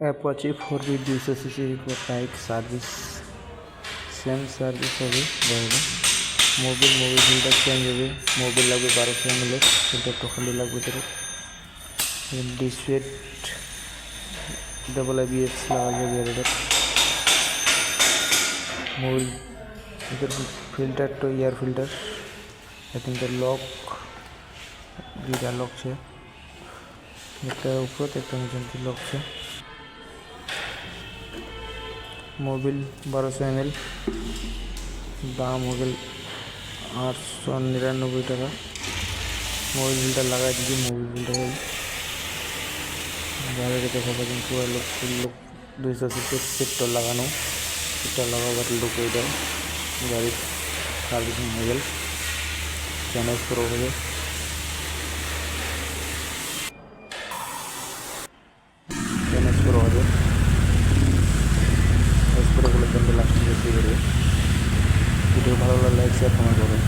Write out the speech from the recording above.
Apache 4V 200 CC bike service same service হবে বাইরে Mobil filter change হবে Mobil লাগবে 1200 ml ফিল্টার তো খালি লাগবে তোর ডিসপ্লেট ABS লাগাল যাবে এর মোবিল इधर फिल्टर तो air filter I think lock दुटा लॉक है एक ऊपर एक नीचे लॉक है मोबिल 1200 ml दाम हो गल 899 টাকা मोबिल फिल्टर लगा दीजिए मोबिल फिल्टर বাইরে দেখা পাচ্ছেন পুরো লোক 200 সিট তো লাগানো এটা লাগাবার লোক এটা গাড়ির সার্ভিসিং হয়ে গেল চ্যানেল পুরো হবে চ্যানেল পুরো হবে পুরোগুলো কিন্তু লাস্টে বেশি করবে ভিডিও ভালো লাগলে লাইক শেয়ার কমেন্ট করবেন।